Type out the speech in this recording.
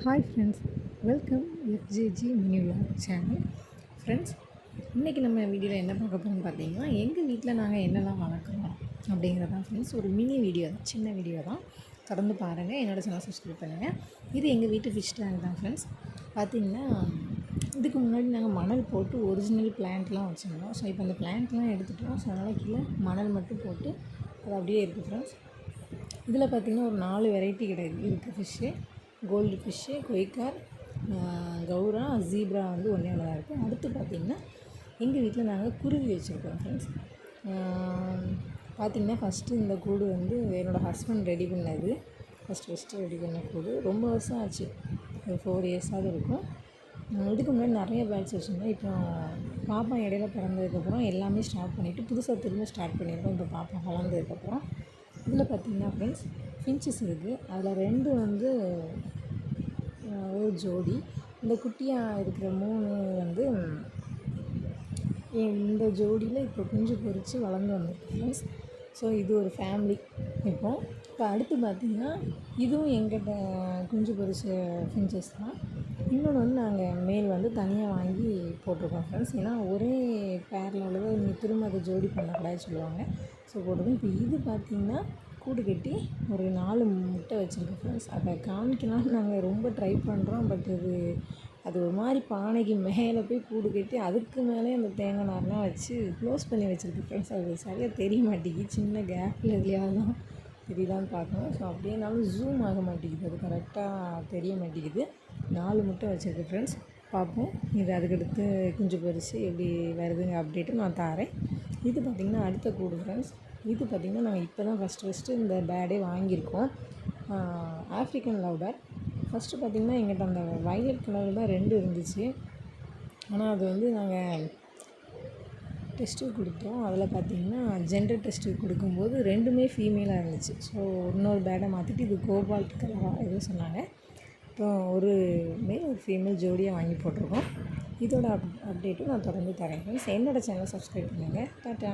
Hi friends, welcome FJG mini vlog channel. Friends, இன்றைக்கி நம்ம வீடியோவில் என்ன பார்க்க போகிறோம்னு பார்த்தீங்கன்னா, எங்கள் வீட்டில் நாங்கள் என்னெல்லாம் வளர்க்குறோம் அப்படிங்கிறது தான் ஃப்ரெண்ட்ஸ். ஒரு மினி வீடியோ தான், சின்ன வீடியோ தான். தொடர்ந்து பாருங்கள், என்னோடய சேனல் சப்ஸ்கிரைப் பண்ணுங்கள். இது எங்கள் வீட்டு ஃபிஷ் டேங்க் தான் ஃப்ரெண்ட்ஸ். பார்த்திங்கன்னா, இதுக்கு முன்னாடி நாங்கள் மணல் போட்டு ஒரிஜினல் பிளான்ட்லாம் வச்சுருந்தோம். ஸோ இப்போ அந்த பிளான்ட்லாம் எடுத்துட்டோம். ஸோ அதனால் கீழே மணல் மட்டும் போட்டு அது அப்படியே இருக்குது ஃப்ரெண்ட்ஸ். இதில் பார்த்திங்கன்னா ஒரு 4 வெரைட்டி இருக்குது ஃபிஷ்ஷு. கோல்டு ஃபிஷ்ஷு, கொய்க்கார், கௌரா, ஜீப்ரா வந்து ஒன்றே ஒன்று தான் இருக்குது. அடுத்து பார்த்திங்கன்னா எங்கள் வீட்டில் நாங்கள் குருவி வச்சுருக்கோம் ஃப்ரெண்ட்ஸ். பார்த்திங்கன்னா ஃபஸ்ட்டு இந்த கூடு வந்து என்னோடய ஹஸ்பண்ட் ரெடி பண்ணது. ஃபஸ்ட்டு ரெடி பண்ண கூடு ரொம்ப வருஷம் ஆச்சு, ஒரு 4 இயர்ஸாவது இருக்கும். இதுக்கு முன்னாடி நிறைய பேட்ச் வச்சுருந்தோம். இப்போ பாப்பா இடையில பிறந்ததுக்கப்புறம் எல்லாமே ஸ்டாப் பண்ணிவிட்டு புதுசாக திரும்ப ஸ்டார்ட் பண்ணியிருக்கோம். இப்போ பாப்பா வளர்ந்ததுக்கப்புறம் இதில் பார்த்திங்கன்னா ஃப்ரெண்ட்ஸ் ஃபின்ச்சஸ் இருக்குது. அதில் 2 வந்து ஒரு ஜோடி. இந்த குட்டியாக இருக்கிற 3 வந்து இந்த ஜோடியில் இப்போ குஞ்சு பொரித்து வளர்ந்து வந்திருக்கு ஃப்ரெண்ட்ஸ். ஸோ இது ஒரு ஃபேமிலி. இப்போ அடுத்து பார்த்திங்கன்னா இதுவும் எங்கிட்ட குஞ்சு பொரிச்ச ஃபின்ச்சஸ் தான். இன்னொன்று வந்து நாங்கள் மேல் வந்து தனியாக வாங்கி போட்டிருக்கோம் ஃப்ரெண்ட்ஸ். ஏன்னா ஒரே பேரில் உள்ளதை நீங்கள் திரும்ப அதை ஜோடி பண்ணக்கூடாது சொல்லுவாங்க. ஸோ போட்டிருக்கோம். இப்போ இது பார்த்திங்கன்னா கூடு கட்டி ஒரு 4 முட்டை வச்சுருக்கு ஃப்ரெண்ட்ஸ். அதை காமிக்கலாம்னு நாங்கள் ரொம்ப ட்ரை பண்ணுறோம். பட் அது ஒரு மாதிரி பானைக்கு மேலே போய் கூடு கட்டி அதுக்கு மேலே அந்த தேங்காய் நார்லாம் வச்சு க்ளோஸ் பண்ணி வச்சுருக்கு ஃப்ரெண்ட்ஸ். அது சரியாக தெரிய மாட்டேங்குது. சின்ன கேப்பில் எதுலையாவது தான் தெரியுதான்னு பார்க்கணும். ஸோ அப்படியேனாலும் ஜூம் ஆக மாட்டேங்குது, அது கரெக்டாக தெரிய மாட்டேங்குது. 4 முட்டை வச்சுருக்கு ஃப்ரெண்ட்ஸ். பார்ப்போம், இது அதுக்கடுத்து குஞ்சு பொரிச்சு எப்படி வருதுங்க அப்டேட்டு நான் தாரேன். இது பார்த்திங்கன்னா அடுத்த கூடு ஃப்ரெண்ட்ஸ். இது பார்த்திங்கன்னா நாங்கள் இப்போ தான் ஃபஸ்ட்டு இந்த பேடே வாங்கியிருக்கோம். African love bird. ஃபஸ்ட்டு பார்த்திங்கன்னா எங்கிட்ட அந்த வயலட் கலரில் தான் 2 இருந்துச்சு. ஆனால் அது வந்து நாங்கள் டெஸ்ட்டு கொடுத்தோம். அதில் பார்த்திங்கன்னா ஜெண்டர் டெஸ்ட்டு கொடுக்கும்போது 2மே ஃபீமேலாக இருந்துச்சு. ஸோ இன்னொரு பேடை மாற்றிட்டு இது கோபால்ட் கலராக ஏதோ சொன்னாங்க. இப்போ ஒரு மேல் ஒரு ஃபீமேல் ஜோடியாக வாங்கி போட்டிருக்கோம். இதோட அப்டேட்டும் நான் தொடர்ந்து தரேன் ஃப்ரெண்ட்ஸ். என்னோடய சேனலை சப்ஸ்கிரைப் பண்ணுங்கள். டாட்டா.